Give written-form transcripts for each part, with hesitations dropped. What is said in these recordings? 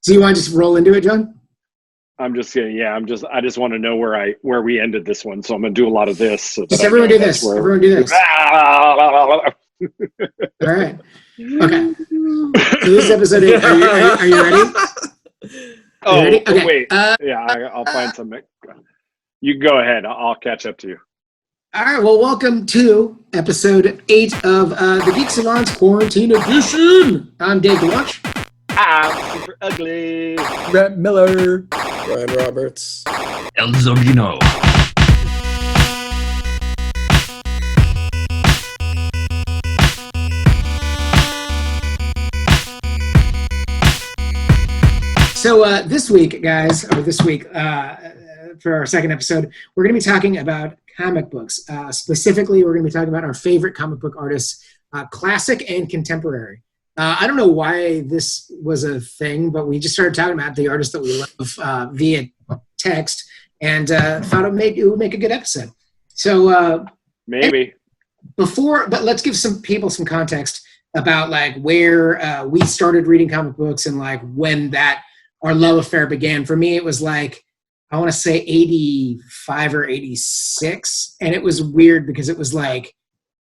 So you want to just roll into it, John? I'm just kidding. Yeah, I just want to know where we ended this one. So I'm going to do a lot lot of this. So just everyone do this. Everyone do this. All right. Okay. So this is episode 8. Are you ready? Oh, ready? Okay. Wait. I'll find some. You go ahead. I'll catch up to you. All right. Well, welcome to episode 8 of the Geek Savants Quarantine Edition. I'm Dave DeWatch. I'm super ugly. Brett Miller. Ryan Roberts. El Zorgino. So this week, guys, for our second episode, we're going to be talking about comic books. Specifically, we're going to be talking about our favorite comic book artists, classic and contemporary. I don't know why this was a thing, but we just started talking about the artists that we love via text, and thought it would make a good episode. So maybe but let's give some people some context about like where we started reading comic books and like when our love affair began. For me, it was like, I want to say 85 or 86, and it was weird because it was like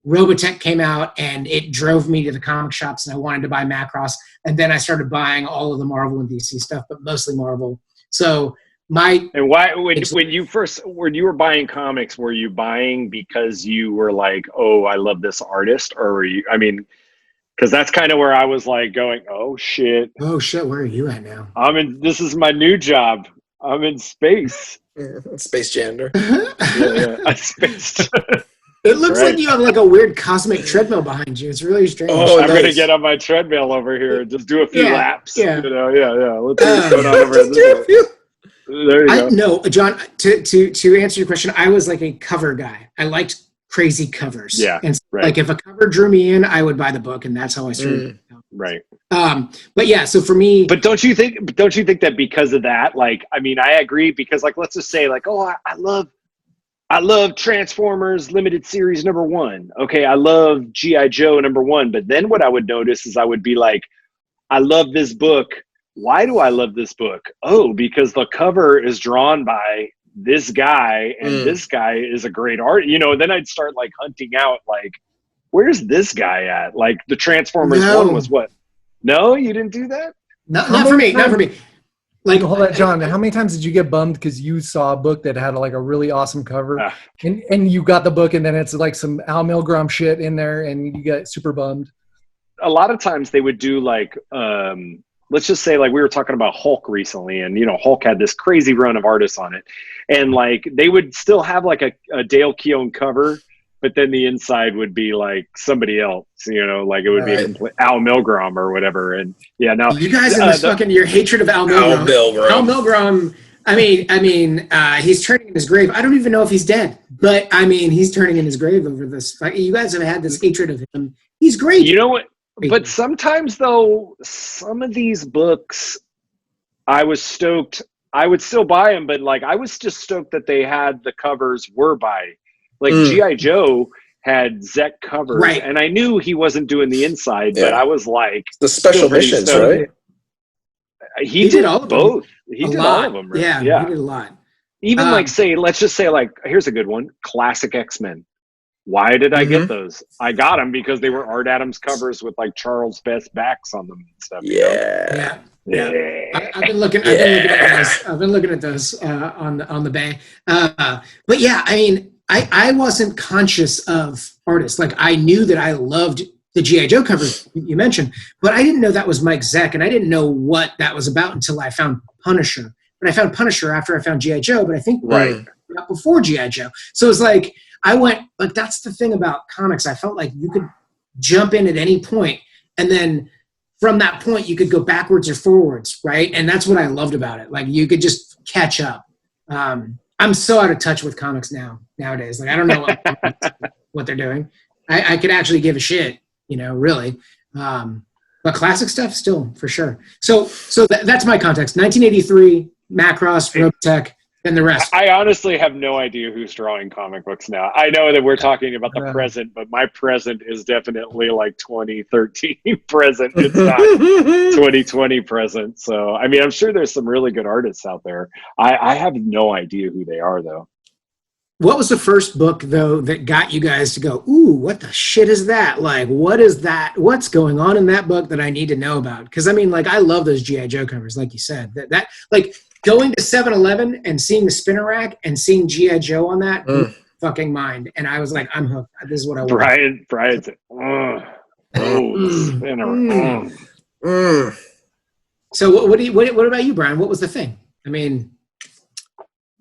Robotech came out and it drove me to the comic shops and I wanted to buy Macross, and then I started buying all of the Marvel and DC stuff, but mostly Marvel. So when you were buying comics, were you buying because you were like, oh, I love this artist, or were you? I mean, because that's kind of where I was like going, oh shit, where are you at now? This is my new job. I'm in space. Space janitor. Yeah, I spaced. It looks like you have like a weird cosmic treadmill behind you. It's really strange. Oh, I'm going to get on my treadmill over here and just do a few laps. Yeah. Let's see what's going on over there. There you go. No, John, to answer your question, I was like a cover guy. I liked crazy covers. Yeah. And so, right. like if a cover drew me in, I would buy the book, and that's how I started. Right. But yeah, so for me. But don't you think that because of that, like, I mean, I agree, because like, let's just say like, oh, I love Transformers Limited Series #1. Okay, I love G.I. Joe #1. But then what I would notice is I would be like, I love this book. Why do I love this book? Oh, because the cover is drawn by this guy, and this guy is a great art. Then I'd start like hunting out, like, where's this guy at? Like the Transformers 1 was what? No, you didn't do that? Not for me. Like, hold on, John. How many times did you get bummed because you saw a book that had like a really awesome cover, and you got the book, and then it's like some Al Milgrom shit in there, and you get super bummed? A lot of times they would do like, let's just say like we were talking about Hulk recently, and Hulk had this crazy run of artists on it, and like they would still have like a Dale Keown cover, but then the inside would be like somebody else, like it would be Al Milgrom or whatever. And now you guys and this your hatred of Al Milgrom. Al Milgrom. I mean, he's turning in his grave. I don't even know if he's dead, but I mean, he's turning in his grave over this. Like, you guys have had this hatred of him. He's great. You know what? But sometimes though, some of these books, I was stoked. I would still buy them, but like I was just stoked that they had the covers were by. Like G.I. Joe had Zek covers, and I knew he wasn't doing the inside, but I was like... The special missions, right? He did all both. He did all of them, right? Yeah, he did a lot. Even let's just say like, here's a good one, Classic X-Men. Why did I get those? I got them because they were Art Adams covers with like Charles Best backs on them and stuff. Yeah. I've been looking at those. I've been looking at those on the bay. But yeah, I mean, I wasn't conscious of artists. Like, I knew that I loved the G.I. Joe covers you mentioned, but I didn't know that was Mike Zeck, and I didn't know what that was about until I found Punisher. But I found Punisher after I found G.I. Joe, but I think not before G.I. Joe. So it's like, I went, like, that's the thing about comics. I felt like you could jump in at any point, and then from that point, you could go backwards or forwards, right? And that's what I loved about it. Like, you could just catch up. I'm so out of touch with comics nowadays. Like, I don't know what they're doing. I could actually give a shit, really. But classic stuff still, for sure. So that's my context. 1983, Macross, Robotech. than the rest. I honestly have no idea who's drawing comic books now. I know that we're talking about the present, but my present is definitely like 2013 present. It's not 2020 present. So, I mean, I'm sure there's some really good artists out there. I have no idea who they are, though. What was the first book, though, that got you guys to go, ooh, what the shit is that? Like, what is that? What's going on in that book that I need to know about? Because, I mean, like, I love those G.I. Joe covers, like you said. That like, going to 7-Eleven and seeing the spinner rack and seeing G.I. Joe on that, fucking mind. And I was like, I'm hooked. This is what I want. Brian's spinner. So what about you, Brian? What was the thing? I mean,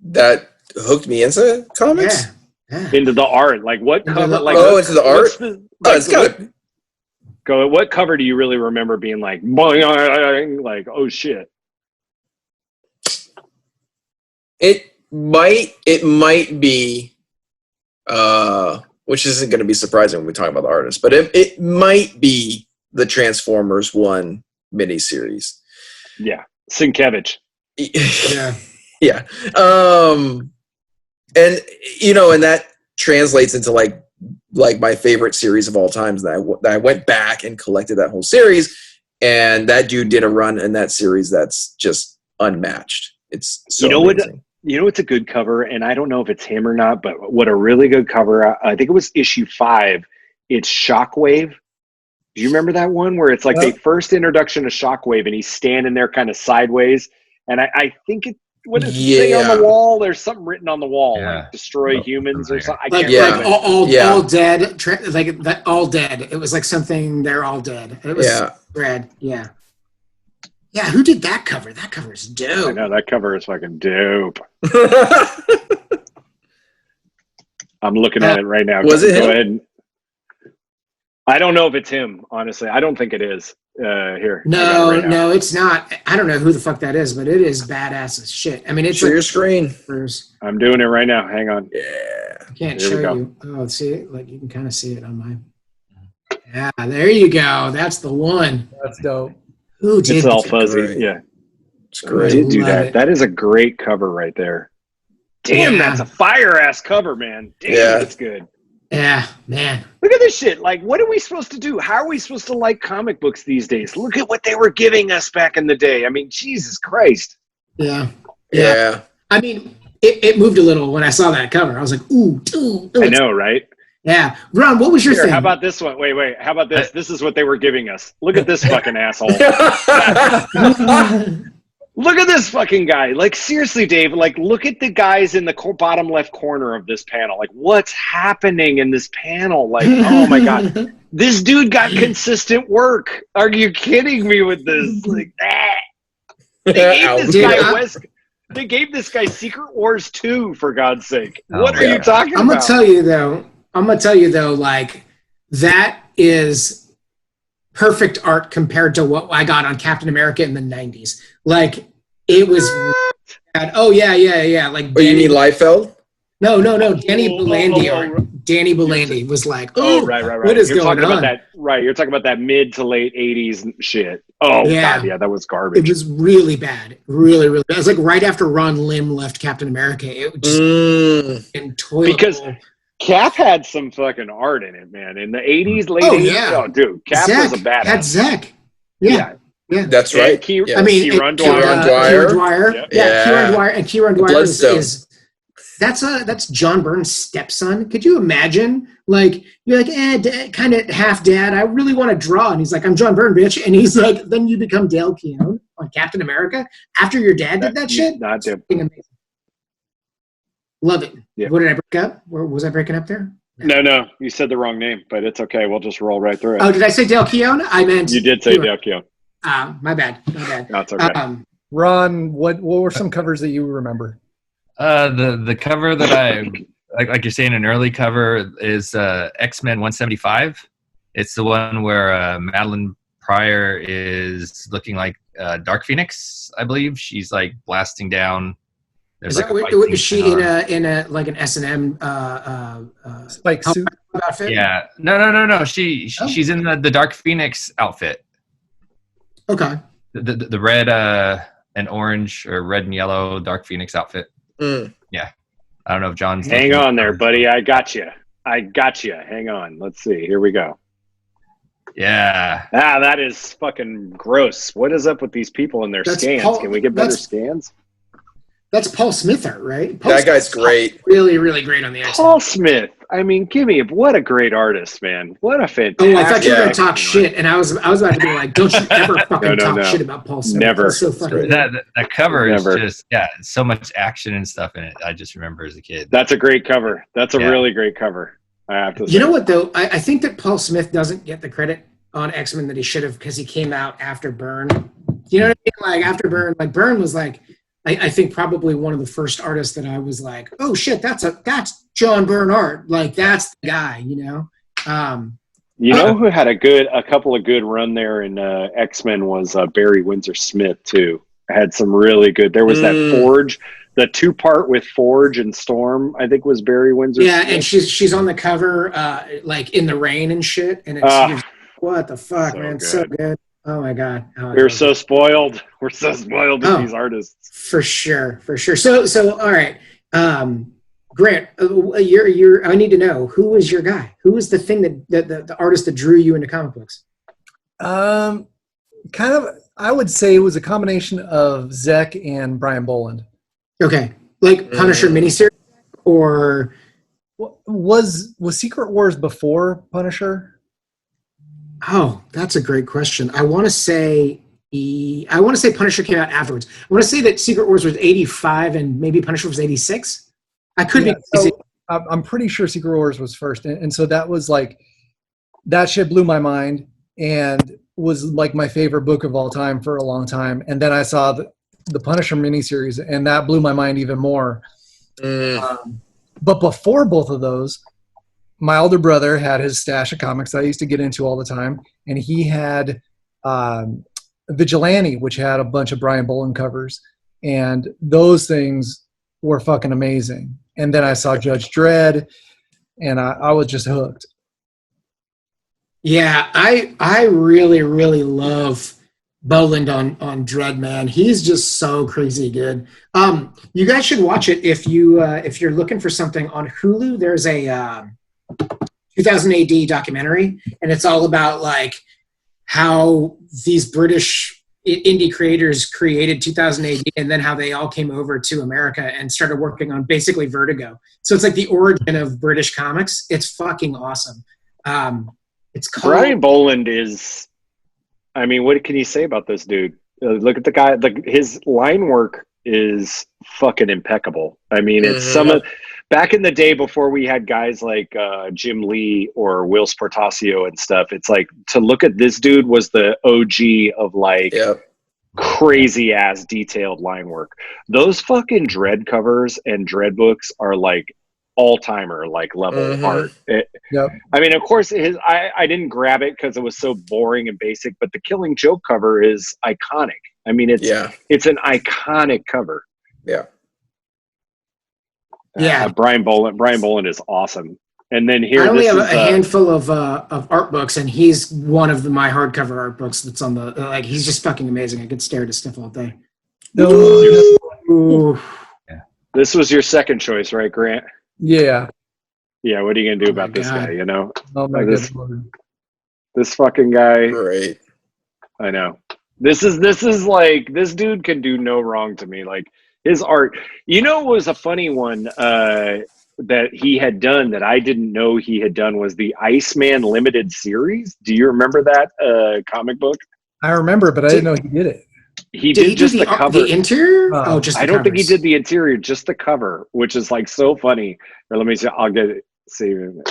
that hooked me into comics. Yeah. Into the art. Like what cover? Into the art. It's got go. What cover do you really remember being like, like, oh shit? It might be, which isn't going to be surprising when we talk about the artist, but it might be the Transformers 1 miniseries. Yeah, Sienkiewicz. Yeah. Yeah. And and that translates into like my favorite series of all times that I went back and collected that whole series, and that dude did a run in that series that's just unmatched. It's so amazing. It's a good cover, and I don't know if it's him or not, but what a really good cover. I think it was issue 5. It's Shockwave. Do you remember that one where it's like the first introduction of Shockwave, and he's standing there kind of sideways, and I think it. What does it say on the wall? There's something written on the wall, like "destroy humans" or something. I can't remember. All dead, like that. All dead. It was like something. They're all dead. It was red. Yeah. Yeah. Who did that cover? That cover is dope. I know that cover is fucking dope. I'm looking at it right now. Was it him? Go ahead. I don't know if it's him. Honestly, I don't think it is. Here. No, it's not. I don't know who the fuck that is, but it is badass as shit. I mean, it's share your screen. I'm doing it right now. Hang on. Yeah. I can't show you. Oh, see it? Like you can kind of see it on mine. Yeah, there you go. That's the one. That's dope. Who did? It's all fuzzy. Great. Yeah, it's great. Did do that. That is a great cover right there. Damn, that's a fire ass cover, man. Damn, that's good. Yeah, man. Look at this shit. Like, what are we supposed to do? How are we supposed to like comic books these days? Look at what they were giving us back in the day. I mean, Jesus Christ. Yeah. I mean, it moved a little when I saw that cover. I was like, ooh. I know, right? Yeah. Ron, what was your thing? How about this one? Wait. How about this? This is what they were giving us. Look at this fucking asshole. Look at this fucking guy. Like, seriously, Dave, like, look at the guys in the bottom left corner of this panel. Like, what's happening in this panel? Like, oh my God. This dude got consistent work. Are you kidding me with this? Like, They gave this guy Secret Wars 2, for God's sake. What are you talking about? I'm going to tell you, though, like, that is perfect art compared to what I got on Captain America in the 90s. Like, it was bad. Oh, yeah. Like, you mean Liefeld? No. Danny Belandi art. Danny Belandi was like, right. What is going on? You're talking about that mid to late 80s shit. Oh, yeah. God, yeah, that was garbage. It was really bad. Really, really bad. It was like right after Ron Lim left Captain America. It was just intolerable. Because Cap had some fucking art in it, man. In the 80s, late 80s. Yeah. Oh, dude, Cap was a badass. Had Zach. Yeah. That's right. Kieran Dwyer. Kieran Dwyer. Yeah, Kieran Dwyer. And Kieran Dwyer is that's John Byrne's stepson. Could you imagine? Like, you're like, kind of half dad. I really want to draw. And he's like, I'm John Byrne, bitch. And he's like, then you become Dale Keown on Captain America after your dad did that shit? Not him. Amazing. Love it. Yeah. What did I break up? Or was I breaking up there? No. You said the wrong name, but it's okay. We'll just roll right through it. Oh, did I say Dale Keown? I meant... You did say Dale Keown. My bad. That's okay. Ron, what were some covers that you remember? The cover that I like you're saying, an early cover is X-Men 175. It's the one where Madeline Pryor is looking like Dark Phoenix, I believe. She's like blasting down. Is she in a like an S&M spike suit outfit? Yeah. No. She's in the Dark Phoenix outfit. Okay. The red and orange or red and yellow Dark Phoenix outfit. Mm. I don't know if John's Hang looking on at there, covers. buddy. I got you. Hang on. Let's see. Here we go. Yeah. That is fucking gross. What is up with these people and their That's scans? Paul- Can we get better that's- scans? That's Paul Smith art, right? Paul That guy's Smith's great. Really, really great on the X-Men. Paul Smith. I mean, what a great artist, man. What a fantastic. Oh, I thought you were Yeah. going to talk shit, and I was about to be like, "Don't you ever fucking No. talk shit about Paul Smith?" Never. That's so fucking Great. good. That cover Never. is just so much action and stuff in it. I just remember as a kid. That's a great cover. That's a Yeah. really great cover. I have to say. You know what though? I think that Paul Smith doesn't get the credit on X-Men that he should have because he came out after Byrne. You know what I mean? Like after Byrne, like Byrne was like, I think probably one of the first artists that I was like, oh shit, that's John Byrne art. Like that's the guy, you know? You know who had a couple of good run there in X-Men was Barry Windsor Smith too. Had some really good. There was that Forge, the 2-part with Forge and Storm. I think was Barry Windsor. Yeah, Smith. and she's on the cover, like in the rain and shit, and it's what the fuck, so man, good. so good. Oh my god, We're so spoiled. We're so spoiled with these artists. for sure. So all right, Grant, you're. I need to know who was your guy. Who was the thing that the artist that drew you into comic books? Kind of, I would say it was a combination of Zek and Brian Boland. Okay, like Punisher miniseries, or Was Secret Wars before Punisher? oh, that's a great question. I want to say Punisher came out afterwards. I want to say that Secret Wars was 85 and maybe Punisher was 86. I could be crazy. So I'm pretty sure Secret Wars was first, and so that was like that shit blew my mind and was like my favorite book of all time for a long time. And then I saw the Punisher miniseries, and that blew my mind even more. But before both of those, my older brother had his stash of comics I used to get into all the time, and he had Vigilante, which had a bunch of Brian Boland covers, and those things were fucking amazing. And then I saw Judge Dredd, and I was just hooked. Yeah, I really, really love Boland on Dredd, man. He's just so crazy good. You guys should watch it if you're looking for something on Hulu. There's a 2000 AD documentary, and it's all about like how these British indie creators created 2000 AD and then how they all came over to America and started working on basically Vertigo. So it's like the origin of British comics. It's fucking awesome. It's called Brian Boland is. I mean, what can you say about this dude? Look at the guy. His line work is fucking impeccable. I mean, it's some of back in the day before we had guys like Jim Lee or Will Sportasio and stuff. It's like to look at this dude was the OG of like crazy ass detailed line work. Those fucking Dread covers and Dread books are like all timer like level art. I mean, of course, I didn't grab it because it was so boring and basic. But the Killing Joke cover is iconic. I mean, it's an iconic cover. Brian Boland is awesome. And then here, I only have a handful of art books, and he's one of my hardcover art books that's on the like. He's just fucking amazing. I could stare at his stuff all day. This was your second choice, right, Grant? Yeah. Yeah. What are you gonna do about this guy? You know, oh my God. This fucking guy. Great. I know. This is like this dude can do no wrong to me. Like his art. You know, was a funny one that he had done that I didn't know he had done was the Iceman limited series. Do you remember that comic book? I remember, but I didn't know he did it. He did just the cover. The interior? Just the I don't think he covers. did the interior, just the cover, which is like so funny. Or let me see. I'll get it. See, and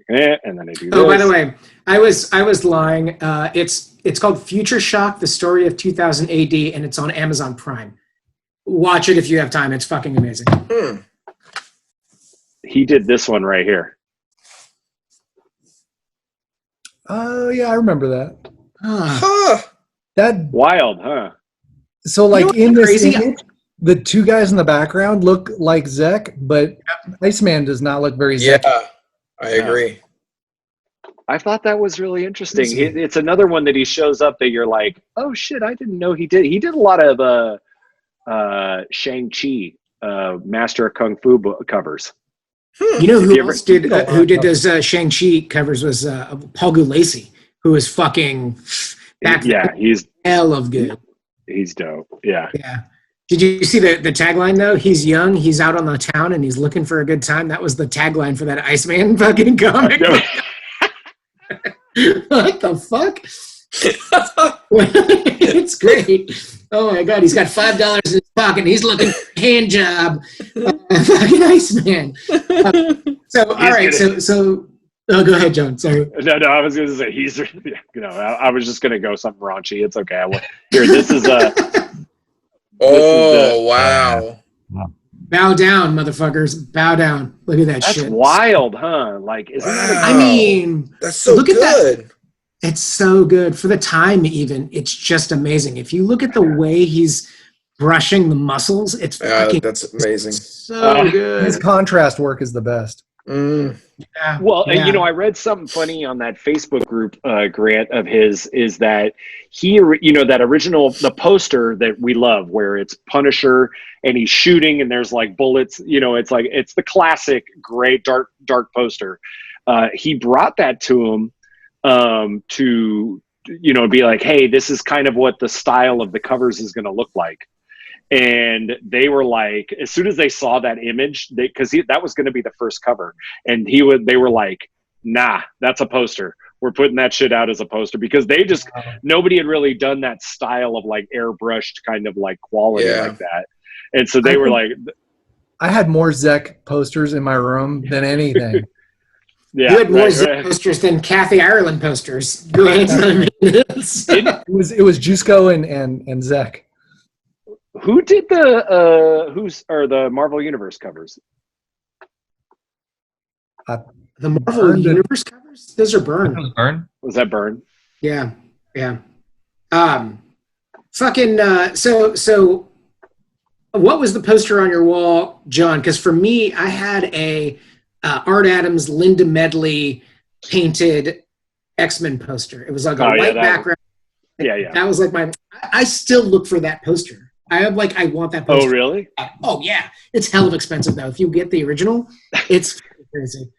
then I do. Oh, by the way, I was lying. It's called Future Shock: The Story of 2000 AD, and it's on Amazon Prime. Watch it if you have time. It's fucking amazing. He did this one right here. Oh yeah, I remember that. Huh. That Wild, huh? so like in this crazy? image, the two guys in the background look like Zek, but Iceman does not look very Zek. Yeah, I agree. I thought that was really interesting. It's another one that he shows up that you're like, oh shit, I didn't know he did. He did a lot of Shang-Chi Master of Kung Fu covers. You know Have who you ever- else did who did those Shang-Chi covers was Paul Gulacy, who was fucking back Yeah, then, he's hell of good. dope. Yeah. Yeah. Did you see the tagline though? He's young, he's out on the town, and he's looking for a good time. That was the tagline for that Iceman fucking comic. What the fuck? It's great. Oh my god, he's got $5 in his pocket and he's looking for a hand job. Fucking Iceman. So all right, so oh, go ahead, John. Sorry. No, I was going to say he's. I was just going to go something raunchy. It's okay. Here, this is wow. Bow down, motherfuckers. Bow down. Look at that That's shit. wild, huh? Like, isn't that? I mean, that's so look at good. that. It's so good for the time. Even it's just amazing. If you look at the way he's brushing the muscles, it's fucking That's amazing. so good. His contrast work is the best. Yeah. Well, yeah. and I read something funny on that Facebook group, Grant, of his, is that he, that original, the poster that we love where it's Punisher and he's shooting and there's like bullets, it's the classic great dark poster. He brought that to him to, be like, hey, this is kind of what the style of the covers is going to look like. And they were like, as soon as they saw that image, because that was going to be the first cover, and they were like, nah, that's a poster. We're putting that shit out as a poster, because nobody had really done that style of like airbrushed kind of like quality like that. And so they were like, I had more Zek posters in my room than anything. Yeah, you had more Zek posters than Kathy Ireland posters. Go ahead. It was Jusko and Zek. Who did the Marvel Universe covers? The Marvel Universe covers? Those are Byrne. Was that Byrne? Yeah. So what was the poster on your wall, John? Because for me, I had a Art Adams, Linda Medley painted X-Men poster. It was like a white background. That was like I still look for that poster. I want that poster. Oh, really? Oh, yeah. It's hell of expensive, though. If you get the original, it's crazy.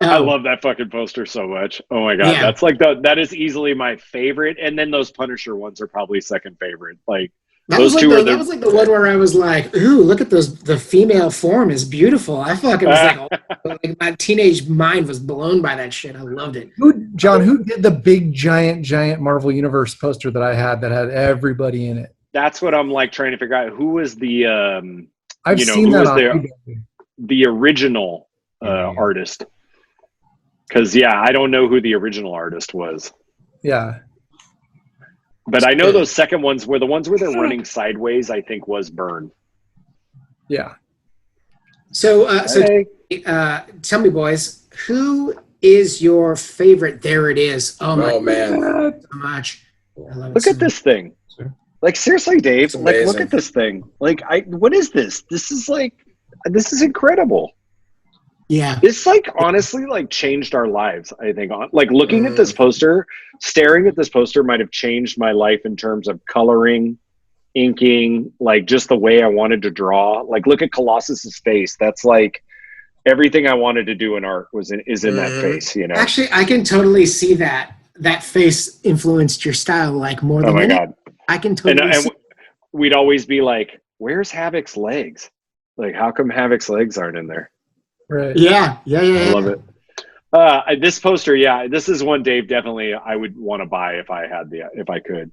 I love that fucking poster so much. Oh, my God. Yeah. That's like that is easily my favorite. And then those Punisher ones are probably second favorite. Like, that was like the one where I was like, ooh, look at those. The female form is beautiful. I fucking was like my teenage mind was blown by that shit. I loved it. John, who did the big, giant Marvel Universe poster that I had that had everybody in it? That's what I'm like trying to figure out. Who was the I've seen that on the original artist? Because I don't know who the original artist was. Yeah, but I know those second ones were the ones where they're running sideways. I think was Byrne. Yeah. So tell me, boys, who is your favorite? There it is. Oh man, so much. I love Look at this thing. Like, seriously, Dave, like, look at this thing. Like, what is this? This is incredible. Yeah. This, like, honestly, like, changed our lives, I think. Like, looking at this poster, staring at this poster might have changed my life in terms of coloring, inking, like, just the way I wanted to draw. Like, look at Colossus's face. That's, like, everything I wanted to do in art is in that face, Actually, I can totally see that. That face influenced your style, like, more than anything. God. I can totally see. We'd always be like, where's Havoc's legs? Like, how come Havoc's legs aren't in there? Right. Yeah. I love it. This poster, this is one, Dave, definitely I would want to buy if I could.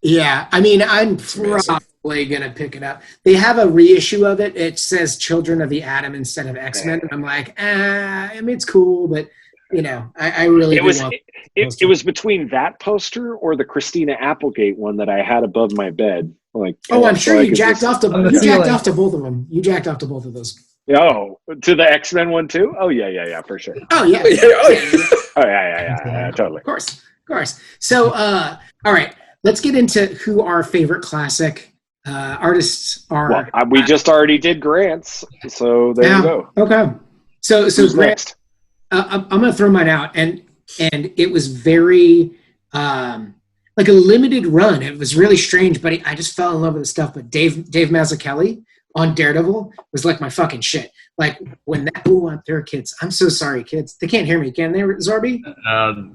Yeah, I mean, I'm probably going to pick it up. They have a reissue of it. It says Children of the Atom instead of X-Men. And I'm like, I mean, it's cool, but, I really It was between that poster or the Christina Applegate one that I had above my bed. Like, I'm sure you jacked off to both of them. You jacked off to both of those. Oh, to the X-Men one too? Oh yeah, for sure. Oh yeah. Yeah, totally. Of course. So, all right, let's get into who our favorite classic artists are. Well, we just already did Grant's, so there you go. Okay. So Who's Grant, next? I'm going to throw mine out, and it was very like a limited run. It was really strange, but I just fell in love with the stuff. But Dave Mazzucchelli, on Daredevil was like my fucking shit. Like when that, there are kids. I'm so sorry, kids. They can't hear me, can they, Zorby?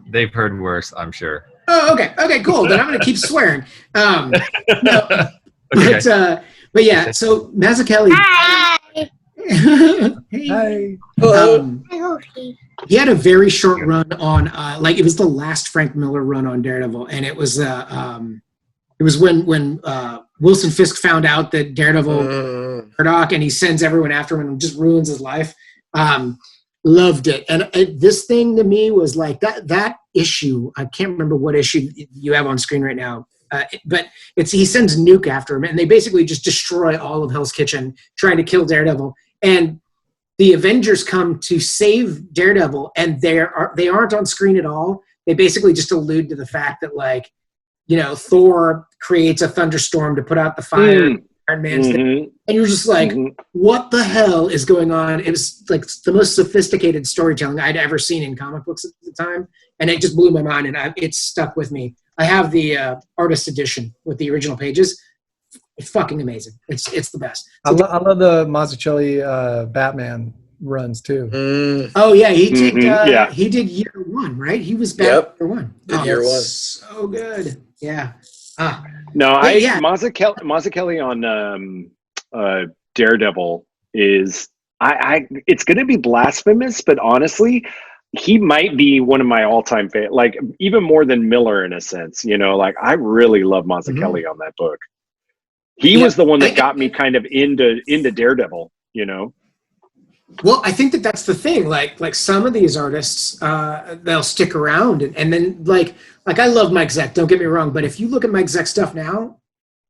They've heard worse, I'm sure. Oh, okay. Okay, cool. Then I'm going to keep swearing. No, Okay. but yeah, so Mazzucchelli. Hey. Hi. He had a very short run on, it was the last Frank Miller run on Daredevil, and it was when Wilson Fisk found out that Daredevil Murdoch, and he sends everyone after him and just ruins his life. Loved it, and this thing to me was like that issue. I can't remember what issue you have on screen right now, but he sends Nuke after him, and they basically just destroy all of Hell's Kitchen, trying to kill Daredevil. And the Avengers come to save Daredevil, and they aren't on screen at all. They basically just allude to the fact that, like, you know, Thor creates a thunderstorm to put out the fire. Iron Man's there. And you're just like, what the hell is going on? It was like the most sophisticated storytelling I'd ever seen in comic books at the time, and it just blew my mind, and it stuck with me. I have the artist edition with the original pages. It's fucking amazing. It's the best. I love the Mazzucchelli Batman runs too. Oh yeah, he did. He did year one, right? He was Batman year one. Year one. So good. Yeah. Mazzucchelli on Daredevil is it's going to be blasphemous, but honestly, he might be one of my all-time favorite. Like even more than Miller in a sense. You know, like I really love Mazzucchelli on that book. He was the one that got me kind of into Daredevil. You know. Well, I think that's the thing. Like some of these artists, they'll stick around, and then like I love Mike Zeck. Don't get me wrong, but if you look at Mike Zeck stuff now,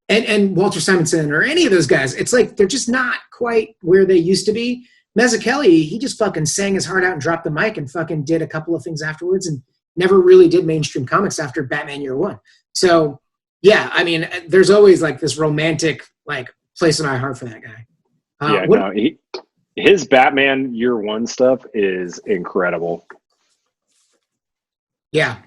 and Walter Simonson or any of those guys, it's like they're just not quite where they used to be. Mazzucchelli, he just fucking sang his heart out and dropped the mic and fucking did a couple of things afterwards, and never really did mainstream comics after Batman Year One. So yeah, I mean, there's always like this romantic like place in my heart for that guy. His Batman Year One stuff is incredible. Yeah,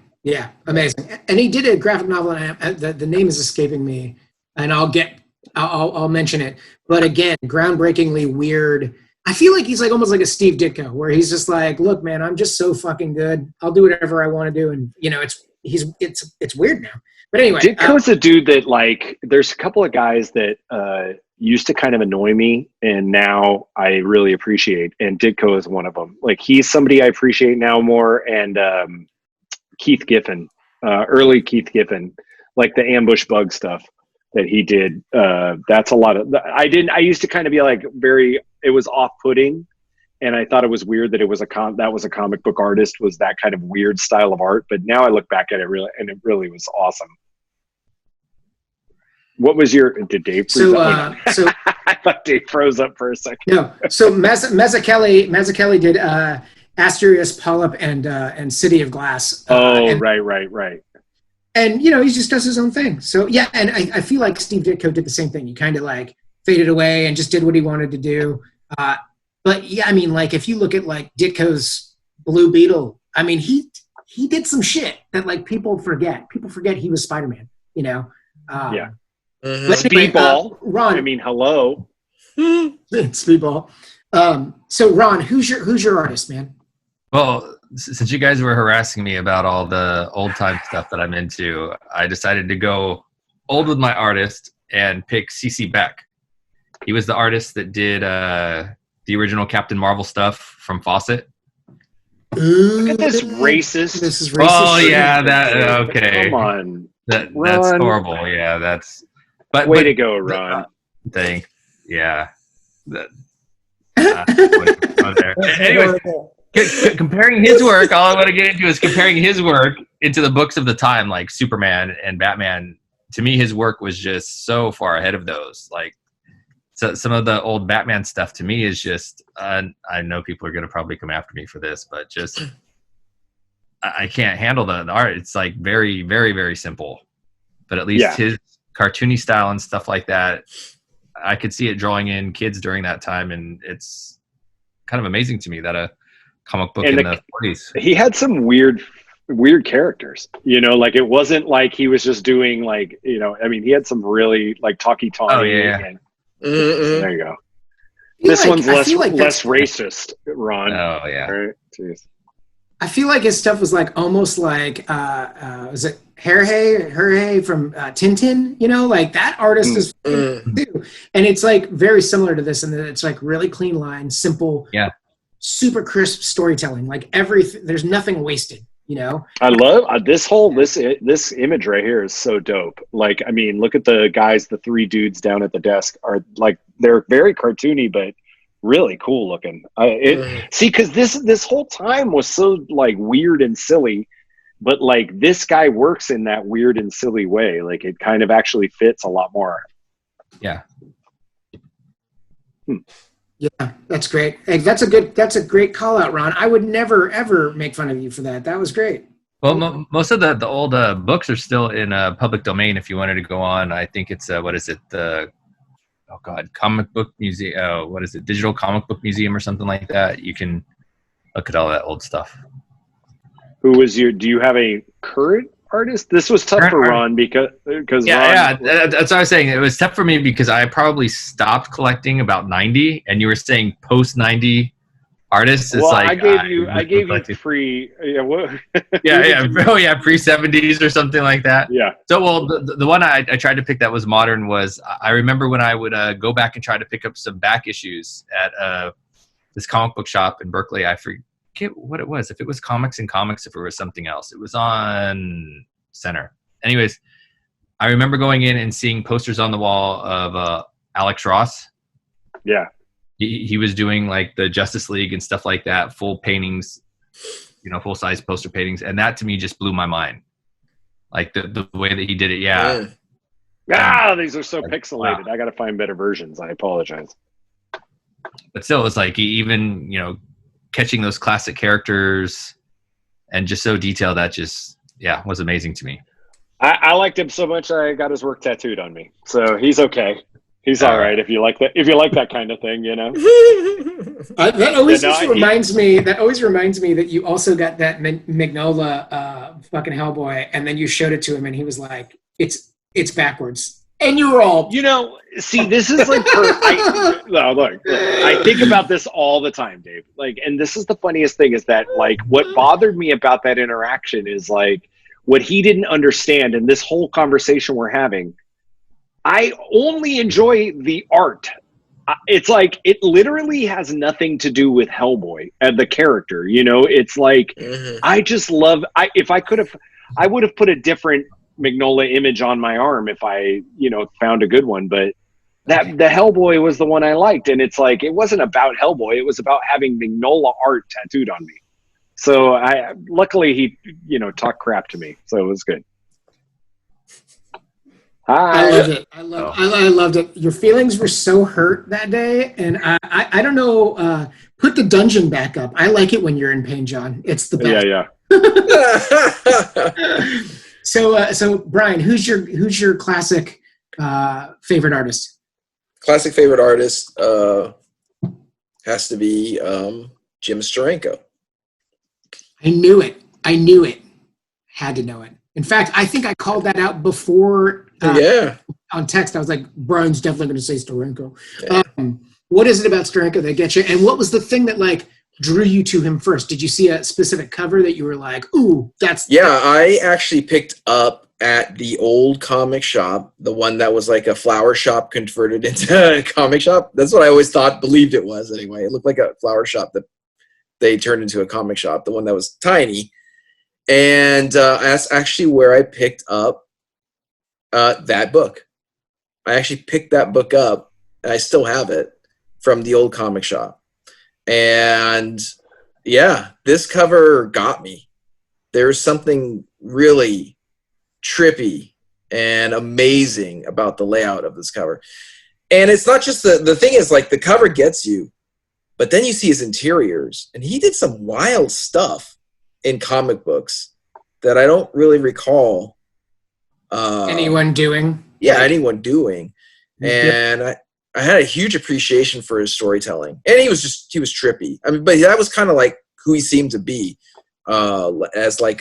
amazing. And he did a graphic novel, and the name is escaping me, and I'll mention it. But again, groundbreakingly weird. I feel like he's like almost like a Steve Ditko, where he's just like, look, man, I'm just so fucking good. I'll do whatever I want to do, and you know, it's weird now. But anyway, Ditko's a dude that like. There's a couple of guys that used to kind of annoy me, and now I really appreciate. And Ditko is one of them. Like he's somebody I appreciate now more. And Keith Giffen, early Keith Giffen, like the Ambush Bug stuff that he did. That's a lot of. I used to kind of be like it was off-putting, and I thought it was weird that it was a comic book artist was that kind of weird style of art. But now I look back at it it really was awesome. What was did Dave freeze up? So I thought Dave froze up for a second. No, so Mazzucchelli did Asterius Polyp and City of Glass. Right. And you know, he just does his own thing. So yeah, and I feel like Steve Ditko did the same thing. He kind of like faded away and just did what he wanted to do. But yeah, I mean, like if you look at like Ditko's Blue Beetle, I mean, he did some shit that like people forget. People forget he was Spider-Man. You know. Yeah. But anyway, Speedball. Ron. I mean, hello. Speedball. So Ron, who's your artist, man? Well, since you guys were harassing me about all the old time stuff that I'm into, I decided to go old with my artist and pick C.C. Beck. He was the artist that did the original Captain Marvel stuff from Fawcett. Look at this racist. This is racist. Oh yeah, okay. Come on. That's horrible. Yeah, that's. Way to go, Ron. Thing. Yeah. Anyway, comparing his work, all I want to get into is comparing his work into the books of the time, like Superman and Batman. To me, his work was just so far ahead of those. Like, so some of the old Batman stuff to me is just. I know people are going to probably come after me for this, but just I can't handle the art. It's like very, very, very simple. But at least his cartoony style and stuff like that, I could see it drawing in kids during that time, and it's kind of amazing to me that a comic book in the 40s. He had some weird characters, you know, like it wasn't like he was just doing like, you know, I mean, he had some really like talky. Mm-mm. There you go. I feel This like- one's I less feel like less that's- racist, Ron. Oh yeah. All right. Jeez. I feel like his stuff was like almost like was it Hergé from Tintin? You know, like that artist is too, and it's like very similar to this, and it's like really clean lines, simple, Yeah. super crisp storytelling. Like everything, there's nothing wasted. You know, I love this image right here is so dope. Like, I mean, look at the guys, the three dudes down at the desk are like, they're very cartoony, but really cool looking. See, because this whole time was so like weird and silly, but like this guy works in that weird and silly way. Like it kind of actually fits a lot more. Yeah. yeah, that's great. Hey, that's a great call out, Ron. I would never ever make fun of you for that. That was great. Well, most of the old books are still in public domain. If you wanted to go on, I think it's what is it? Comic book museum. What is it? Digital comic book museum or something like that. You can look at all that old stuff. Do you have a current artist? This was tough for Ron because Yeah, that's what I was saying. It was tough for me because I probably stopped collecting about 90, and you were saying post 90 artists. It's well, like I gave you free. Yeah, what? yeah, pre 70s or something like that. Yeah. So, well, the one I tried to pick that was modern was I remember when I would go back and try to pick up some back issues at this comic book shop in Berkeley. I forget what it was. If it was Comics and Comics, if it was something else, it was on Center. Anyways, I remember going in and seeing posters on the wall of Alex Ross. Yeah. He was doing like the Justice League and stuff like that, full paintings, full size poster paintings, and that to me just blew my mind. Like the way that he did it, yeah. These are so pixelated. Wow. I got to find better versions. I apologize. But still, it's like even catching those classic characters and just so detailed, that just was amazing to me. I liked him so much I got his work tattooed on me, so he's okay. He's all right if you like that. If you like that kind of thing, That always reminds me. That always reminds me that you also got that Mignola fucking Hellboy, and then you showed it to him, and he was like, "It's backwards," and you were all, See, this is like, I think about this all the time, Dave. Like, and this is the funniest thing is that like what bothered me about that interaction is like what he didn't understand, and this whole conversation we're having. I only enjoy the art. It's like it literally has nothing to do with Hellboy and the character. It's like I just love. If I could have, I would have put a different Mignola image on my arm if I, found a good one. But the Hellboy was the one I liked, and it's like it wasn't about Hellboy. It was about having Mignola art tattooed on me. So luckily he, talked crap to me, so it was good. I loved it. I loved it. Your feelings were so hurt that day, and I don't know. Put the dungeon back up. I like it when you're in pain, John. It's the best. Yeah. So Brian, who's your classic favorite artist? Classic favorite artist has to be Jim Steranko. I knew it. Had to know it. In fact, I think I called that out before. On text, I was like, Brian's definitely going to say Steranko. Yeah. What is it about Steranko that gets you? And what was the thing that like drew you to him first? Did you see a specific cover that you were like, ooh, that's... Yeah, I actually picked up at the old comic shop, the one that was like a flower shop converted into a comic shop. That's what I always believed it was anyway. It looked like a flower shop that they turned into a comic shop, the one that was tiny. And that's actually where I picked up that book. I actually picked that book up, and I still have it from the old comic shop. And yeah, this cover got me. There's something really trippy and amazing about the layout of this cover. And it's not just the thing is like the cover gets you, but then you see his interiors, and he did some wild stuff in comic books that I don't really recall anyone doing. Yeah, anyone doing. And I had a huge appreciation for his storytelling. And he was trippy. I mean, but that was kind of like who he seemed to be as he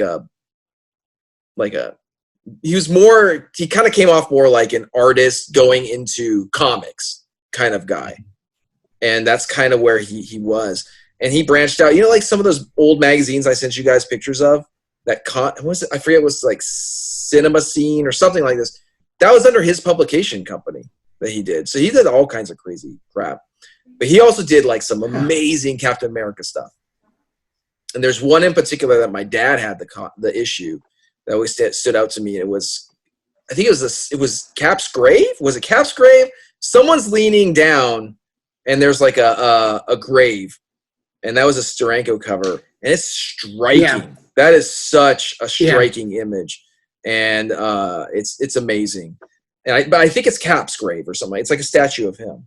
kind of came off more like an artist going into comics. kind of guy. And that's kind of where he was. And he branched out. You know, like some of those old magazines I sent you guys pictures of? What was it? I forget, it was like Cinema Scene or something like this. That was under his publication company that he did. So he did all kinds of crazy crap. But he also did like some amazing Captain America stuff. And there's one in particular that my dad had the issue that always stood out to me. It was, I think it was Cap's grave. Was it Cap's grave? Someone's leaning down, and there's like a grave, and that was a Steranko cover, and it's striking. Yeah. That is such a striking image, and it's amazing. But I think it's Cap's grave or something. It's like a statue of him,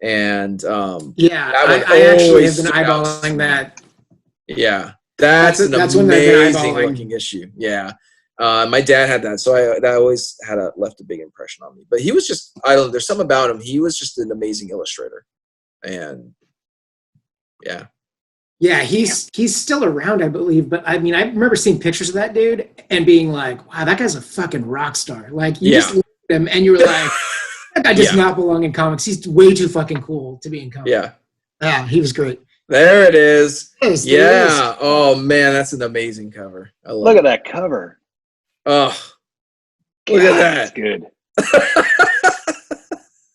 and I actually have been eyeballing that. Yeah, that's an amazing looking issue. Yeah. My dad had that, so that always left a big impression on me. But he was just, there's something about him. He was just an amazing illustrator, and he's still around, I believe. But I mean, I remember seeing pictures of that dude and being like, "Wow, that guy's a fucking rock star!" Like you just looked at him and you were like, "That guy does not belong in comics. He's way too fucking cool to be in comics." Yeah, he was great. There it is. Yeah. Oh man, that's an amazing cover. Look at that cover. Oh, look at that. That's good.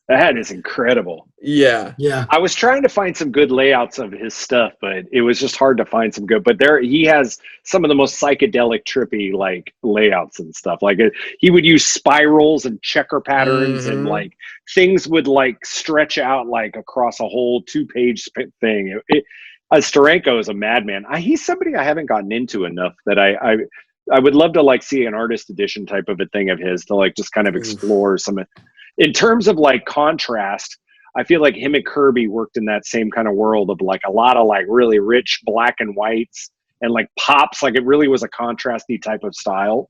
That is incredible. Yeah. I was trying to find some good layouts of his stuff, but it was just hard to find some good. But he has some of the most psychedelic, trippy like layouts and stuff. Like he would use spirals and checker patterns, and like things would like stretch out like across a whole 2-page thing. Steranko is a madman. He's somebody I haven't gotten into enough that I would love to like see an artist edition type of a thing of his to like just kind of explore some. In terms of like contrast, I feel like him and Kirby worked in that same kind of world of like a lot of like really rich black and whites and like pops. Like it really was a contrasty type of style.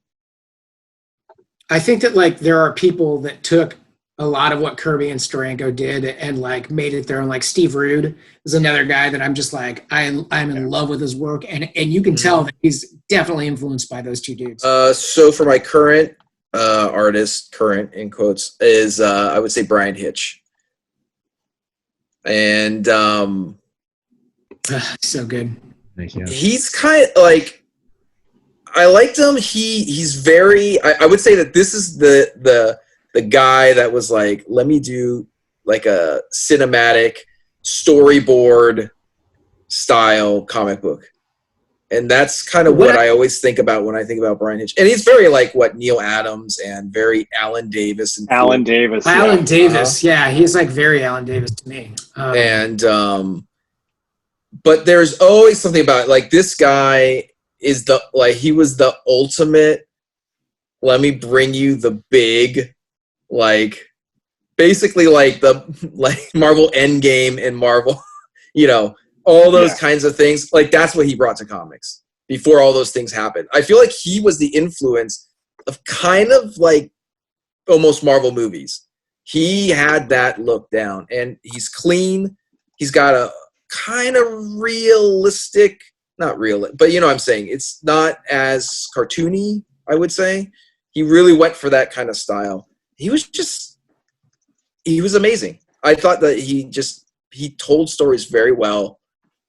I think that like there are people that took a lot of what Kirby and Steranko did and like made it their own. Like Steve Rude is another guy that I'm just like I'm in love with his work, and you can tell that he's definitely influenced by those two dudes. So for my current artist, current in quotes, is I would say Brian Hitch, and so good. Thank you. He's kind of like, I liked him. He's very. I would say that this is the guy that was like, let me do like a cinematic storyboard style comic book. And that's kind of what I always think about when I think about Brian Hitch. And he's very like Neil Adams and very Alan Davis. Alan Davis. He's like very Alan Davis to me. But there's always something about it. Like this guy is he was the ultimate, let me bring you the big, like basically like the Marvel Endgame and Marvel, all those kinds of things. Like that's what he brought to comics before all those things happened. I feel like he was the influence of kind of like almost Marvel movies. He had that look down, and he's clean. He's got a kind of realistic, not real, but you know what I'm saying. It's not as cartoony, I would say. He really went for that kind of style. He was amazing. I thought that he told stories very well,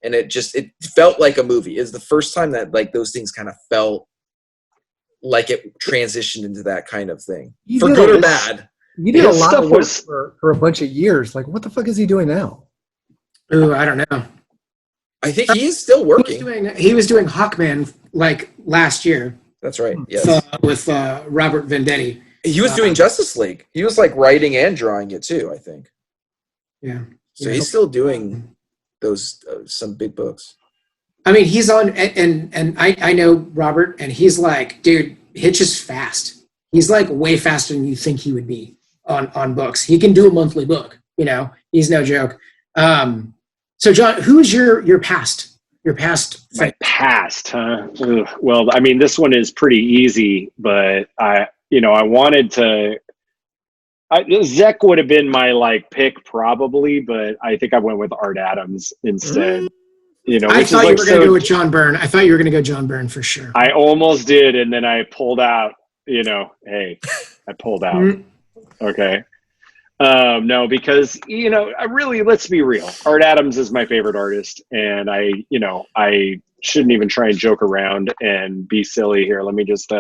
and it felt like a movie. It's the first time that like those things kind of felt like it transitioned into that kind of thing, for good or bad. You did a lot of work for a bunch of years. Like, what the fuck is he doing now? Ooh, I don't know. I think he is still working. He was doing Hawkman like last year. That's right. Yes. With Robert Venditti. He was doing Justice League. He was like writing and drawing it too, I think. Yeah. So he's still doing those some big books. I mean, he's on, and I know Robert, and he's like, dude, Hitch is fast. He's like way faster than you think he would be on books. He can do a monthly book. He's no joke. So John, who is your past? Your past? My past, huh? Ugh. Well, I mean, this one is pretty easy, but I wanted to. Zek would have been my like pick probably, but I think I went with Art Adams instead. I thought you were going to go with John Byrne. I thought you were going to go John Byrne for sure. I almost did, and then I pulled out. Hey, I pulled out. Okay. No, because really, let's be real. Art Adams is my favorite artist, and I shouldn't even try and joke around and be silly here. Let me just.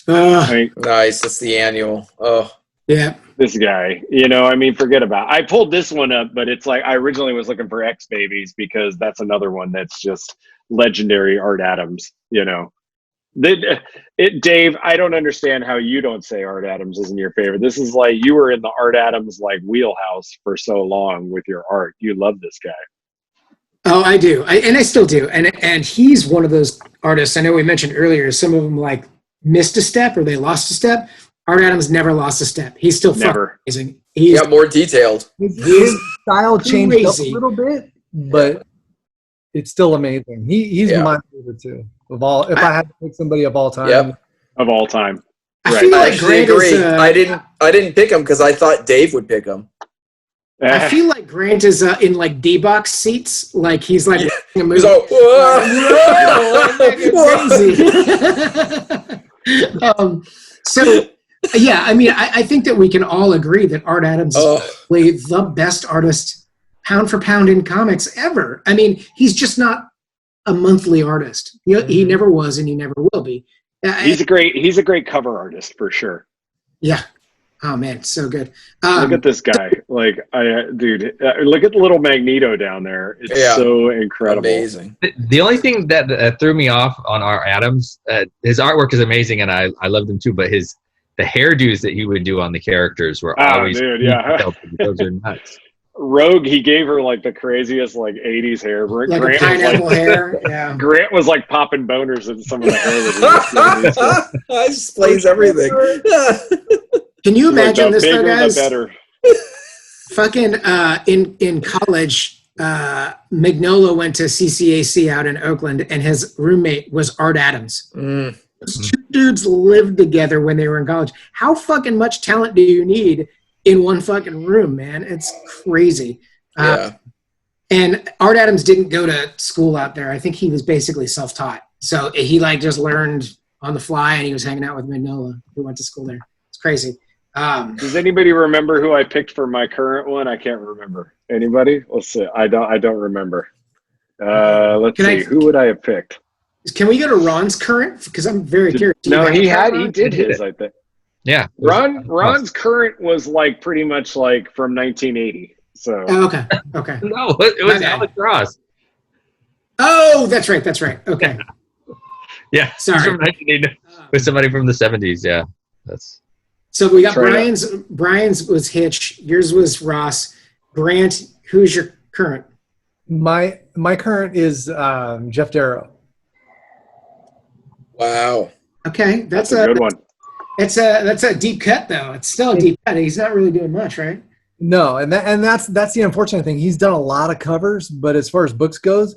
Nice. That's the annual. Oh. Yeah. This guy, forget about it. I pulled this one up, but it's like I originally was looking for X Babies because that's another one that's just legendary Art Adams. Dave, I don't understand how you don't say Art Adams isn't your favorite. This is like you were in the Art Adams like wheelhouse for so long with your art. You love this guy. Oh, I do, and I still do, and he's one of those artists. I know we mentioned earlier. Some of them like missed a step or they lost a step. Art Adams never lost a step. He's still never amazing. He's more detailed. His style changed crazy. up a little bit, but it's still amazing. He's my favorite too. Of all, if I had to pick somebody of all time, of all time. I feel like actually Grant agree. is. I didn't pick him because I thought Dave would pick him. I feel like Grant is in like D-box seats, like he's like a movie. He's all, whoa. So yeah, I think that we can all agree that Art Adams is probably the best artist pound for pound in comics ever. He's just not a monthly artist. He never was and he never will be. He's a great cover artist for sure. Yeah. Oh man, so good. Look at this guy. Like, dude, look at the little Magneto down there. It's so incredible. Amazing. The only thing that threw me off on Art Adams, his artwork is amazing, and I loved him too. But the hairdos that he would do on the characters were always those are nuts. Rogue, he gave her like the craziest like 80s hair. Like Grant a pineapple hair. Yeah. Grant was like popping boners in some of the hair that he was displays everything. Can you imagine this though, guys? The better. Fucking in college, Mignola went to CCAC out in Oakland, and his roommate was Art Adams. Those two dudes lived together when they were in college. How fucking much talent do you need in one fucking room, man? It's crazy. And Art Adams didn't go to school out there. I think he was basically self-taught. So he like just learned on the fly, and he was hanging out with Mignola, who went to school there. It's crazy. Does anybody remember who I picked for my current one? I can't remember. Anybody? Let's see. I don't remember. Let's see. Who would I have picked? Can we go to Ron's current? Because I'm very curious. No, he did his, I think. Yeah. Ron's current was like pretty much like from 1980. So. Oh, okay. No, it was Alex Ross. Oh, that's right. Okay. Yeah. Sorry. From 1980 with somebody from the 70s. Yeah. So we got Brian's was Hitch. Yours was Ross. Grant, who's your current? My current is Jeff Darrow. Wow. Okay, that's a good one. That's a deep cut though. It's still a deep cut. He's not really doing much, right? No, and that's the unfortunate thing. He's done a lot of covers, but as far as books goes,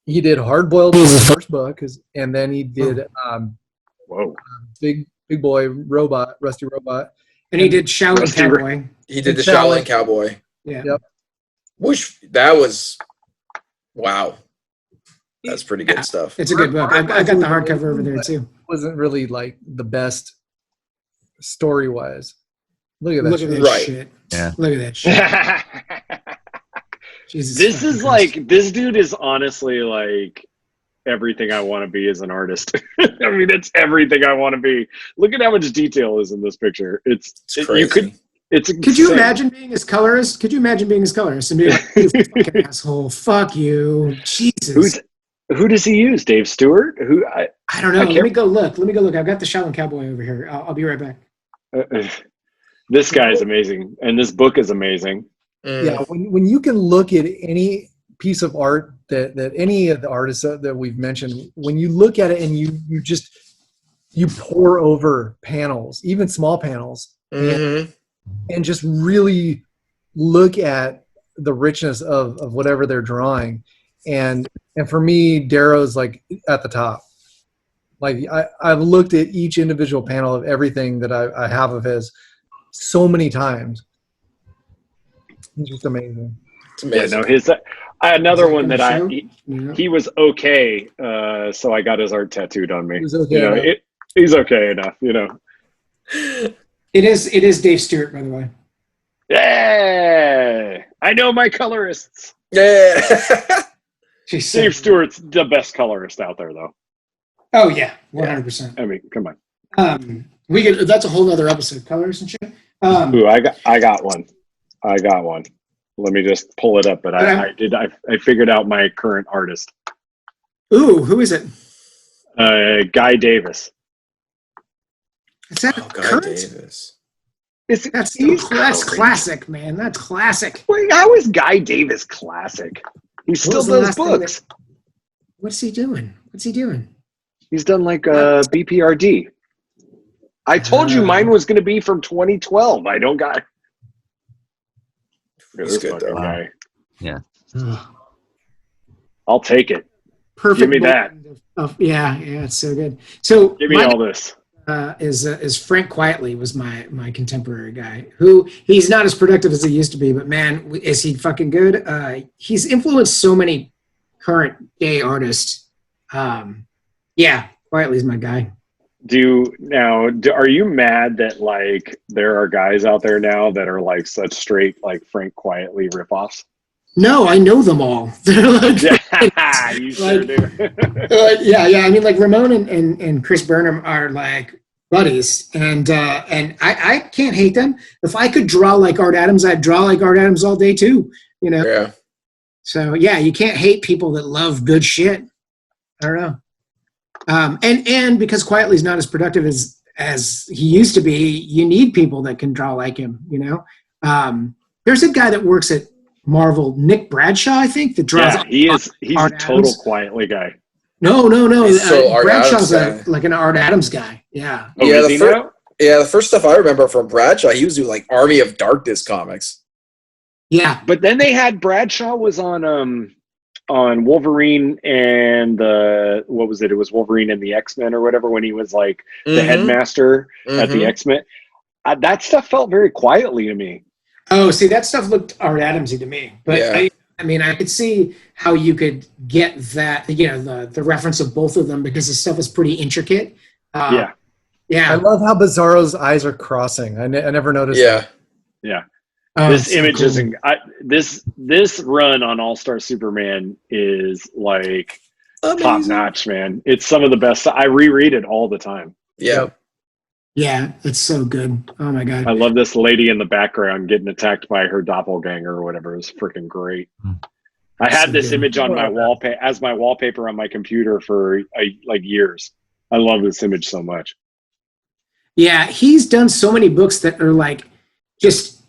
he did Hard Boiled was his first book, and then he did Big Boy Robot, Rusty Robot. And he did Shaolin Cowboy. He did the Shaolin Cowboy. Yeah. Yep. That was, wow. That's pretty good stuff. It's a good book. I got the hardcover over there too. Wasn't really like the best story-wise. Look at that Look shit. at that shit. Yeah. Look at that shit. Jesus. This is like, this dude is honestly like everything I want to be as an artist. It's everything I want to be. Look at how much detail is in this picture. It's crazy. Could you imagine being his colorist? And be like, you fucking asshole, fuck you, Jesus. Who does he use? Dave Stewart? I don't know. Let me go look. I've got the Shaolin Cowboy over here. I'll be right back. This guy is amazing, and this book is amazing. Yeah, when you can look at any piece of art that any of the artists that we've mentioned, when you look at it and you pour over panels, even small panels, and just really look at the richness of whatever they're drawing. And for me, Darrow's like at the top. Like I've looked at each individual panel of everything that I have of his so many times. It's just amazing. It's amazing. Yeah, no, another one that he was okay, so I got his art tattooed on me. He was okay he's okay enough, It is Dave Stewart, by the way. Yeah, I know my colorists. Yeah. She's Dave Stewart's the best colorist out there, though. Oh yeah, 100%. I mean, come on. We could. That's a whole nother episode. Colors and shit. Ooh, I got one. Let me just pull it up. But I figured out my current artist. Ooh, who is it? Guy Davis. Is that Guy current? Davis. That's classic, man. That's classic. Wait, how is Guy Davis classic? He still does books. What's he doing? He's done like BPRD. I told you mine was going to be from 2012. I don't got. He's good, though. Guy. Yeah. I'll take it. Perfect. Give me that. Yeah, it's so good. So give me all this. Is Frank Quietly was my contemporary guy, who he's not as productive as he used to be, but man, is he fucking good. He's influenced so many current day artists. Yeah, Quietly's my guy. Are you mad that like there are guys out there now that are like such straight like Frank Quietly ripoffs? No, I know them all. They're like, you sure do. yeah. I mean, like Ramon and Chris Burnham are like buddies, and I can't hate them. If I could draw like Art Adams, I'd draw like Art Adams all day too. You know. Yeah. So yeah, you can't hate people that love good shit. I don't know. And because Quietly's not as productive as he used to be, you need people that can draw like him. You know. There's a guy that works at Marvel, Nick Bradshaw, I think, that draws. Yeah, he's Art a total Adams. Quietly guy. No. Bradshaw's Adams like an Art Adams guy. Yeah. Oh, Yeah, is he now? the first stuff I remember from Bradshaw, he was doing like Army of Darkness comics. Yeah. But then they had Bradshaw was on Wolverine and what was it? It was Wolverine and the X-Men or whatever when he was like the headmaster at the X-Men. That stuff felt very Quietly to me. Oh, see, that stuff looked Art Adamsy to me. But Yeah. I mean, I could see how you could get that, the reference of both of them because the stuff is pretty intricate. Yeah. I love how Bizarro's eyes are crossing. I never noticed. Yeah. Yeah. Oh, This so image cool. isn't. This run on All Star Superman is like top notch, man. It's some of the best. I reread it all the time. Yeah. Yeah, it's so good. Oh my god. I love this lady in the background getting attacked by her doppelganger or whatever. It was freaking great. I had So this good. image on my wallpaper on my computer for like years. I love this image so much. Yeah, he's done so many books that are like just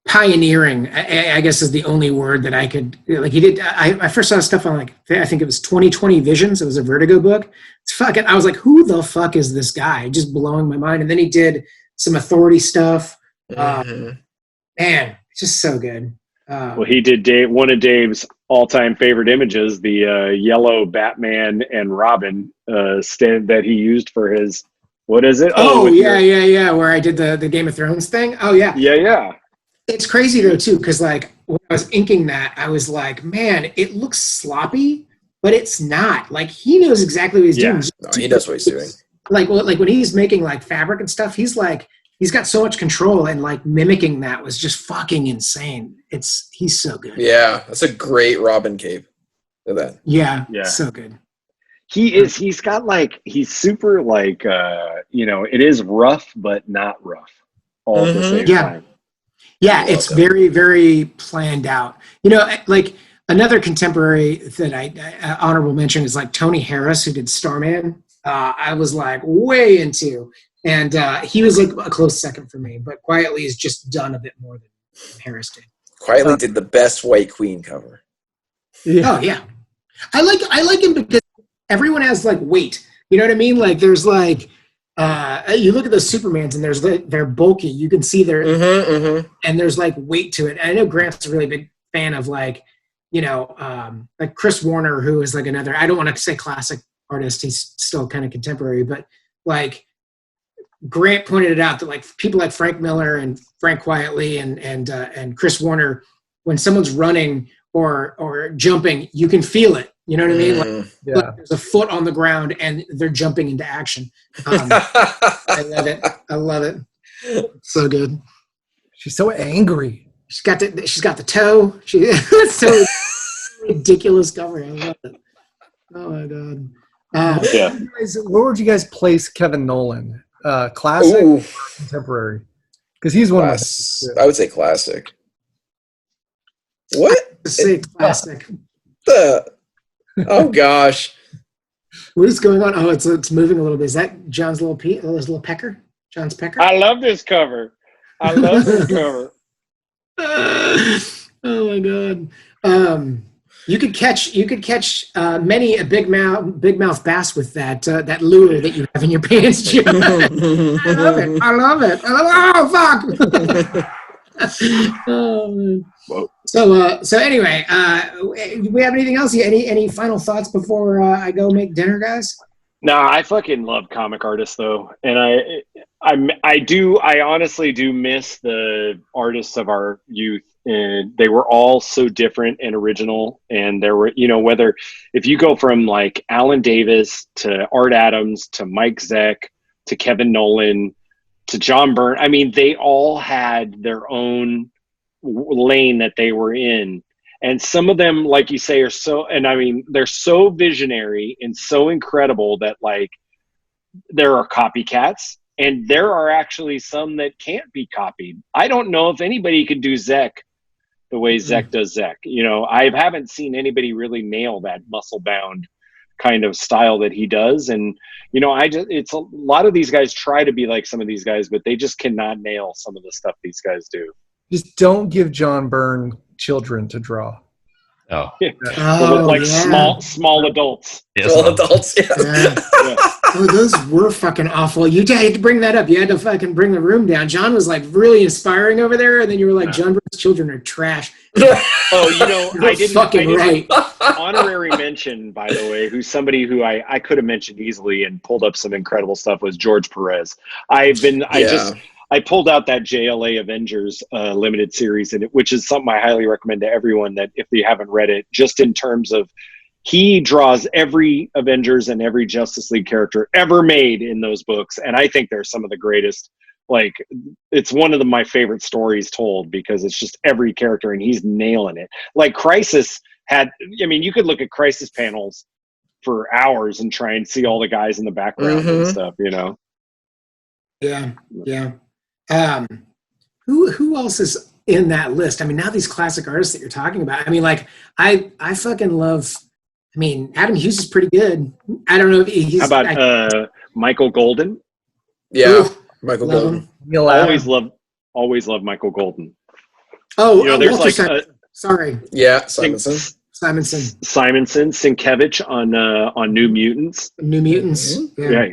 pioneering, I guess is the only word that I could, like he did. I first saw his stuff on like, I think it was 2020 Visions. It was a Vertigo book. It's fucking, I was like, who the fuck is this guy? Just blowing my mind. And then he did some Authority stuff. Man, it's just so good. Well, he did one of Dave's all-time favorite images, the yellow Batman and Robin stand that he used for his, what is it? Yeah. Where I did the Game of Thrones thing. Oh yeah. Yeah. It's crazy though too, because like when I was inking that, I was like, man, it looks sloppy, but it's not. Like he knows exactly what he's doing. No, he knows what he's doing. Like when he's making like fabric and stuff, he's got so much control, and like mimicking that was just fucking insane. He's so good. Yeah, that's a great Robin cape. Look at that. Yeah, Yeah. So good. He's got like, he's super like, it is rough, but not rough all at the same time. Yeah, it's very, very planned out. Like another contemporary that I honorable mention is like Tony Harris, who did Starman. I was like way into, and he was like a close second for me. But Quietly is just done a bit more than Harris did. Quietly did the best White Queen cover. Yeah. Oh yeah, I like him because everyone has like weight. You know what I mean? Like there's like. You look at the Supermans and they're bulky. You can see and there's like weight to it. And I know Grant's a really big fan of like Chris Warner, who is like another, I don't want to say classic artist. He's still kind of contemporary, but like Grant pointed it out that like people like Frank Miller and Frank Quietly and Chris Warner, when someone's running or jumping, you can feel it. You know what I mean? Like there's a foot on the ground and they're jumping into action. I love it. So good. She's so angry. She's got the toe. It's so ridiculous cover. I love it. Oh my god. Where would you guys place Kevin Nolan? Classic or contemporary? Because he's one of my. I would say classic. What? Say classic. Oh gosh. What is going on? Oh, it's moving a little bit. Is that John's little his little pecker? John's pecker? I love this cover. I love this cover. Oh my god. You could catch many a big mouth bass with that lure that you have in your pants, Jim. I love it. Oh fuck. Oh, man. Whoa. So anyway, do we have anything else? Any final thoughts before I go make dinner, guys? No, I fucking love comic artists though, and I honestly do miss the artists of our youth, and they were all so different and original. And there were, whether if you go from like Alan Davis to Art Adams to Mike Zeck to Kevin Nolan to John Byrne, I mean, they all had their own lane that they were in. And some of them, like you say, are so, and I mean, they're so visionary and so incredible that like there are copycats, and there are actually some that can't be copied. I don't know if anybody could do Zeck the way Zeck does Zeck. I haven't seen anybody really nail that muscle bound kind of style that he does. And, it's a lot of these guys try to be like some of these guys, but they just cannot nail some of the stuff these guys do. Just don't give John Byrne children to draw. Oh, small adults. Small adults. Yeah. Yeah. Oh, those were fucking awful. You had to bring that up. You had to fucking bring the room down. John was like really inspiring over there, and then you were like, John Byrne's children are trash. Oh, I didn't. Right. Honorary mention, by the way, who's somebody who I could have mentioned easily and pulled up some incredible stuff, was George Perez. I pulled out that JLA Avengers limited series, which is something I highly recommend to everyone that if they haven't read it, just in terms of he draws every Avengers and every Justice League character ever made in those books. And I think they're some of the greatest. Like, it's one of my favorite stories told because it's just every character and he's nailing it. Like Crisis you could look at Crisis panels for hours and try and see all the guys in the background and stuff, Yeah. Who else is in that list? I mean, now these classic artists that you're talking about. I mean, like I fucking love. I mean, Adam Hughes is pretty good. I don't know if he's. How about Michael Golden? Yeah, Michael Golden. Always loved Michael Golden. Oh, there's Walter like sorry. Yeah, Simonson, Sienkiewicz on New Mutants. New Mutants. Yeah.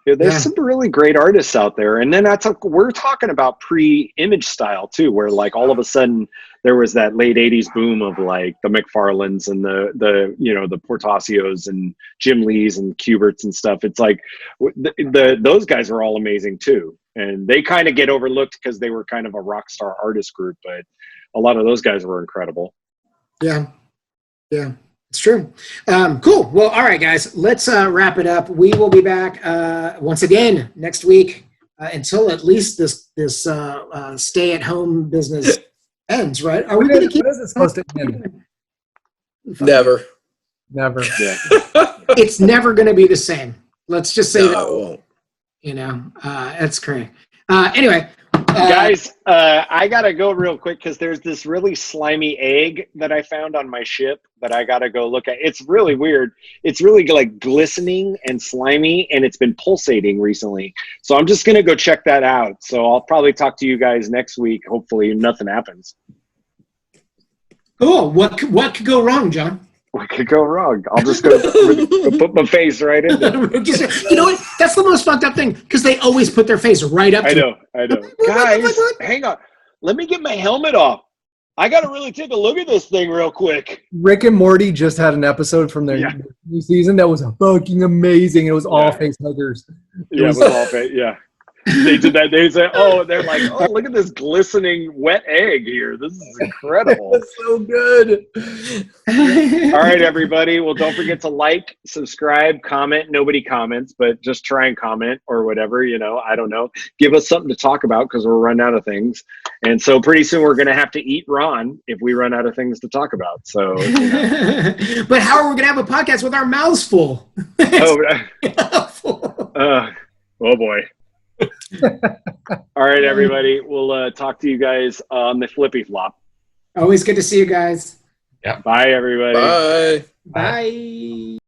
There's some really great artists out there. And then we're talking about pre-Image style too, where like all of a sudden there was that late 80s boom of like the McFarlanes and the Portasios and Jim Lees and Kuberts and stuff. It's like those guys are all amazing too. And they kind of get overlooked because they were kind of a rock star artist group, but a lot of those guys were incredible. Yeah. It's true. Cool. Well, all right, guys, let's wrap it up. We will be back once again next week until at least this stay-at-home business ends, right? Are we going to keep it supposed to end? Never. Never. Yeah. It's never going to be the same. Let's just say that. That's correct. Anyway. Guys, I gotta go real quick because there's this really slimy egg that I found on my ship that I gotta go look at. It's really weird. It's really like glistening and slimy, and it's been pulsating recently. So I'm just gonna go check that out. So I'll probably talk to you guys next week. Hopefully nothing happens. Cool. What could go wrong, John? What could go wrong? I'll just go put my face right in there. You know what? That's the most fucked up thing because they always put their face right up to I know. Guys, hang on. Let me get my helmet off. I got to really take a look at this thing real quick. Rick and Morty just had an episode from their new season that was fucking amazing. It was all face huggers. It was all face. Yeah. They did that. They said, "Oh, they're like, oh, look at this glistening wet egg here. This is incredible." That's so good. All right, everybody. Well, don't forget to like, subscribe, comment. Nobody comments, but just try and comment or whatever. I don't know. Give us something to talk about because we're running out of things, and so pretty soon we're going to have to eat Ron if we run out of things to talk about. So, but how are we going to have a podcast with our mouths full? Oh boy. All right, everybody. We'll talk to you guys on the flippy flop. Always good to see you guys. Bye, everybody. Bye. Bye.